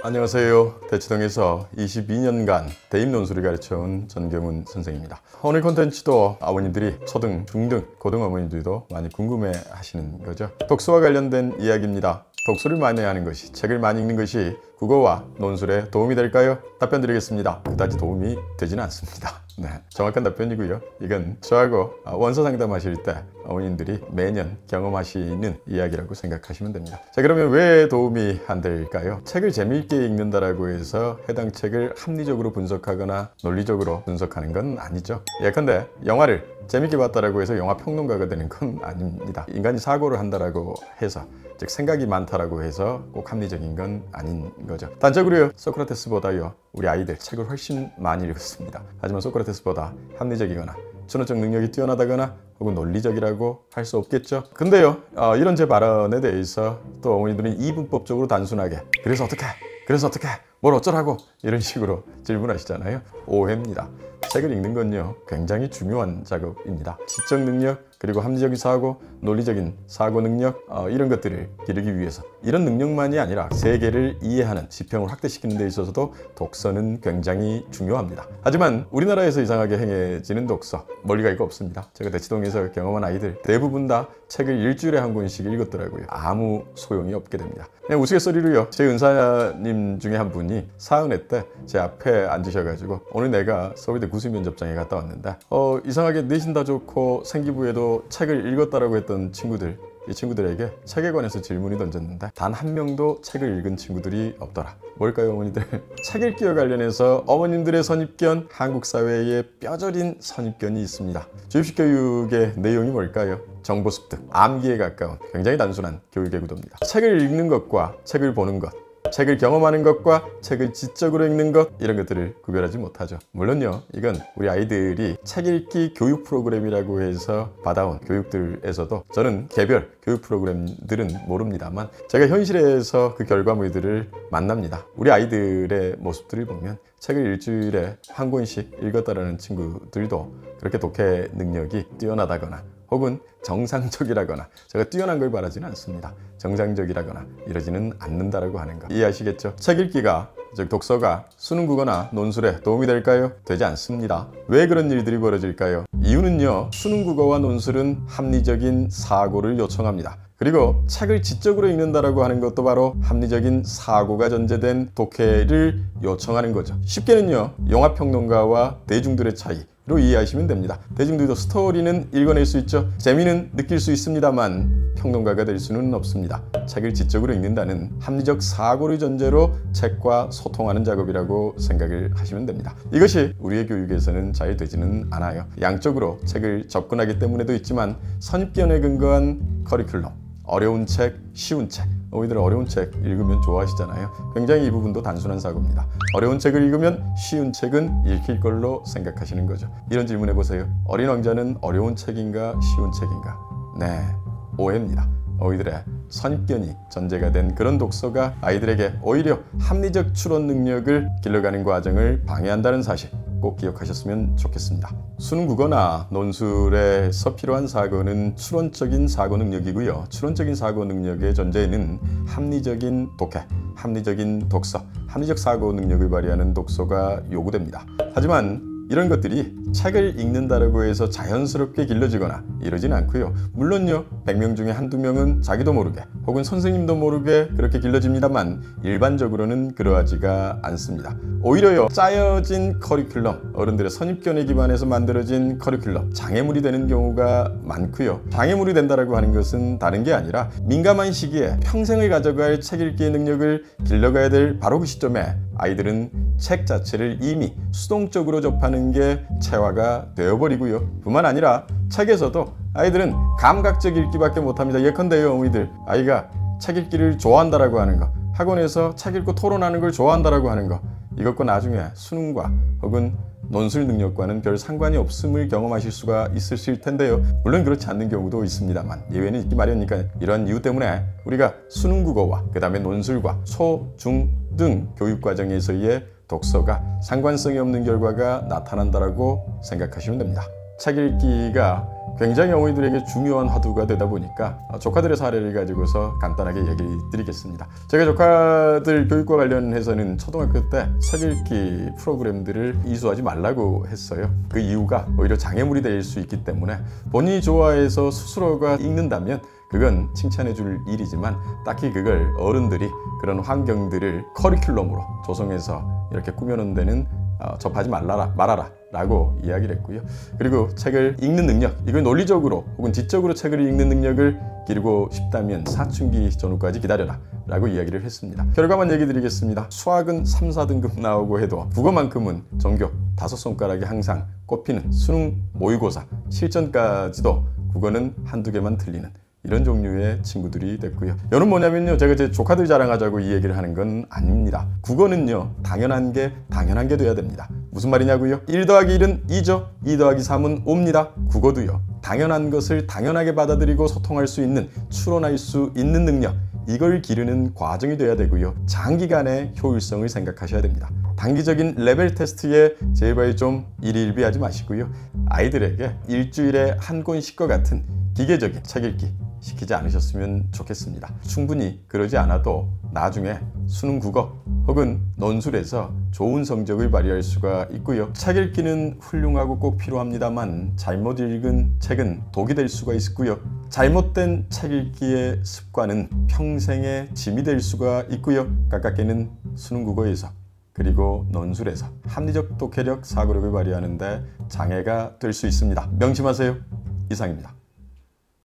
안녕하세요. 대치동에서 22년간 대입 논술을 가르쳐온 전경훈 선생입니다. 오늘 콘텐츠도 아버님들이 초등, 중등, 고등 어머님들도 많이 궁금해 하시는 거죠. 독서와 관련된 이야기입니다. 독서를 많이 하는 것이, 책을 많이 읽는 것이 국어와 논술에 도움이 될까요? 답변 드리겠습니다. 그다지 도움이 되지는 않습니다. 네, 정확한 답변이고요. 이건 저하고 원서 상담하실 때 어머님들이 매년 경험하시는 이야기라고 생각하시면 됩니다. 자, 그러면 왜 도움이 안 될까요? 책을 재미있게 읽는다라고 해서 해당 책을 합리적으로 분석하거나 논리적으로 분석하는 건 아니죠. 예컨대 영화를 재밌게 봤다라고 해서 영화 평론가가 되는 건 아닙니다. 인간이 사고를 한다라고 해서, 즉 생각이 많다라고 해서 꼭 합리적인 건 아닌 거죠. 단적으로요, 소크라테스보다요 우리 아이들 책을 훨씬 많이 읽었습니다. 하지만 소크라테스보다 합리적이거나 추론적 능력이 뛰어나다거나 혹은 논리적이라고 할 수 없겠죠. 근데요, 이런 제 발언에 대해서 또 어머니들은 이분법적으로 단순하게 그래서 어떻게 뭘 어쩌라고 이런 식으로 질문하시잖아요. 오해입니다. 책을 읽는 건요 굉장히 중요한 작업입니다. 지적 능력, 그리고 합리적인 사고, 논리적인 사고 능력, 이런 것들을 기르기 위해서 이런 능력만이 아니라 세계를 이해하는 지평을 확대시키는 데 있어서도 독서는 굉장히 중요합니다. 하지만 우리나라에서 이상하게 행해지는 독서, 멀리 갈 거 없습니다. 제가 대치동에서 경험한 아이들 대부분 다 책을 일주일에 한 권씩 읽었더라고요. 아무 소용이 없게 됩니다. 그냥 우스갯소리로요, 제 은사님 중에 한 분이 사은회 때 제 앞에 앉으셔가지고 오늘 내가 서울대 구수면접장에 갔다 왔는데 이상하게 내신 다 좋고 생기부에도 책을 읽었다라고 했던 친구들, 이 친구들에게 책에 관해서 질문이 던졌는데 단 한 명도 책을 읽은 친구들이 없더라. 뭘까요, 어머니들? 책 읽기와 관련해서 어머님들의 선입견, 한국 사회의 뼈저린 선입견이 있습니다. 주입식 교육의 내용이 뭘까요? 정보 습득, 암기에 가까운 굉장히 단순한 교육의 구도입니다. 책을 읽는 것과 책을 보는 것, 책을 경험하는 것과 책을 지적으로 읽는 것, 이런 것들을 구별하지 못하죠. 물론요, 이건 우리 아이들이 책 읽기 교육 프로그램이라고 해서 받아온 교육들에서도 저는 개별 교육 프로그램들은 모릅니다만 제가 현실에서 그 결과물들을 만납니다. 우리 아이들의 모습들을 보면 책을 일주일에 한 권씩 읽었다라는 친구들도 그렇게 독해 능력이 뛰어나다거나 혹은 정상적이라거나, 제가 뛰어난 걸 바라지는 않습니다. 정상적이라거나 이러지는 않는다라고 하는 거 이해하시겠죠? 책 읽기가, 즉 독서가 수능 국어나 논술에 도움이 될까요? 되지 않습니다. 왜 그런 일들이 벌어질까요? 이유는요, 수능 국어와 논술은 합리적인 사고를 요청합니다. 그리고 책을 지적으로 읽는다라고 하는 것도 바로 합리적인 사고가 전제된 독해를 요청하는 거죠. 쉽게는요, 영화평론가와 대중들의 차이로 이해하시면 됩니다. 대중들도 스토리는 읽어낼 수 있죠. 재미는 느낄 수 있습니다만 평론가가 될 수는 없습니다. 책을 지적으로 읽는다는 합리적 사고를 전제로 책과 소통하는 작업이라고 생각을 하시면 됩니다. 이것이 우리의 교육에서는 잘 되지는 않아요. 양쪽으로 책을 접근하기 때문에도 있지만 선입견에 근거한 커리큘럼, 어려운 책, 쉬운 책, 어머니들 어려운 책 읽으면 좋아하시잖아요. 굉장히 이 부분도 단순한 사고입니다. 어려운 책을 읽으면 쉬운 책은 읽힐 걸로 생각하시는 거죠. 이런 질문 해보세요. 어린 왕자는 어려운 책인가 쉬운 책인가? 네, 오해입니다. 어머니들의 선입견이 전제가 된 그런 독서가 아이들에게 오히려 합리적 추론 능력을 길러가는 과정을 방해한다는 사실 꼭 기억하셨으면 좋겠습니다. 수능 국어나 논술에서 필요한 사고는 추론적인 사고 능력이고요. 추론적인 사고 능력의 전제에는 합리적인 독해, 합리적인 독서, 합리적 사고 능력을 발휘하는 독서가 요구됩니다. 하지만 이런 것들이 책을 읽는다라고 해서 자연스럽게 길러지거나 이러진 않고요. 물론요, 100명 중에 한두 명은 자기도 모르게 혹은 선생님도 모르게 그렇게 길러집니다만 일반적으로는 그러하지가 않습니다. 오히려요, 짜여진 커리큘럼, 어른들의 선입견에 기반해서 만들어진 커리큘럼, 장애물이 되는 경우가 많고요. 장애물이 된다라고 하는 것은 다른 게 아니라 민감한 시기에 평생을 가져갈 책 읽기의 능력을 길러가야 될 바로 그 시점에 아이들은 책 자체를 이미 수동적으로 접하는 게 체화가 되어버리고요. 뿐만 아니라 책에서도 아이들은 감각적 읽기밖에 못합니다. 예컨대요, 어머니들, 아이가 책 읽기를 좋아한다라고 하는 거, 학원에서 책 읽고 토론하는 걸 좋아한다라고 하는 거, 이것과 나중에 수능과 혹은 논술 능력과는 별 상관이 없음을 경험하실 수가 있으실 텐데요. 물론 그렇지 않는 경우도 있습니다만 예외는 있기 마련이니까 이런 이유 때문에 우리가 수능 국어와 그 다음에 논술과 초, 중 등 교육과정에서의 독서가 상관성이 없는 결과가 나타난다라고 생각하시면 됩니다. 책 읽기가 굉장히 어머니들에게 중요한 화두가 되다 보니까 조카들의 사례를 가지고서 간단하게 얘기 드리겠습니다. 제가 조카들 교육과 관련해서는 초등학교 때 책 읽기 프로그램들을 이수하지 말라고 했어요. 그 이유가 오히려 장애물이 될 수 있기 때문에 본인이 좋아해서 스스로가 읽는다면 그건 칭찬해 줄 일이지만 딱히 그걸 어른들이 그런 환경들을 커리큘럼으로 조성해서 이렇게 꾸며놓은 데는 접하지 말아라 라고 이야기를 했고요. 그리고 책을 읽는 능력, 이걸 논리적으로 혹은 지적으로 책을 읽는 능력을 기르고 싶다면 사춘기 전후까지 기다려라 라고 이야기를 했습니다. 결과만 얘기 드리겠습니다. 수학은 3, 4등급 나오고 해도 국어만큼은 전교 5손가락이 항상 꼽히는 수능 모의고사 실전까지도 국어는 한두 개만 틀리는 이런 종류의 친구들이 됐고요. 이는 뭐냐면요, 제가 제 조카들 자랑하자고 이 얘기를 하는 건 아닙니다. 국어는요, 당연한 게 돼야 됩니다. 무슨 말이냐고요? 1 더하기 1은 2죠. 2 더하기 3은 5입니다. 국어도요, 당연한 것을 당연하게 받아들이고 소통할 수 있는, 추론할 수 있는 능력, 이걸 기르는 과정이 돼야 되고요. 장기간의 효율성을 생각하셔야 됩니다. 단기적인 레벨 테스트에 제발 좀 일희일비하지 마시고요. 아이들에게 일주일에 한 권씩과 같은 기계적인 책 읽기 시키지 않으셨으면 좋겠습니다. 충분히 그러지 않아도 나중에 수능 국어 혹은 논술에서 좋은 성적을 발휘할 수가 있고요. 책 읽기는 훌륭하고 꼭 필요합니다만 잘못 읽은 책은 독이 될 수가 있고요. 잘못된 책 읽기의 습관은 평생의 짐이 될 수가 있고요. 가깝게는 수능 국어에서 그리고 논술에서 합리적 독해력, 사고력을 발휘하는 데 장애가 될 수 있습니다. 명심하세요. 이상입니다.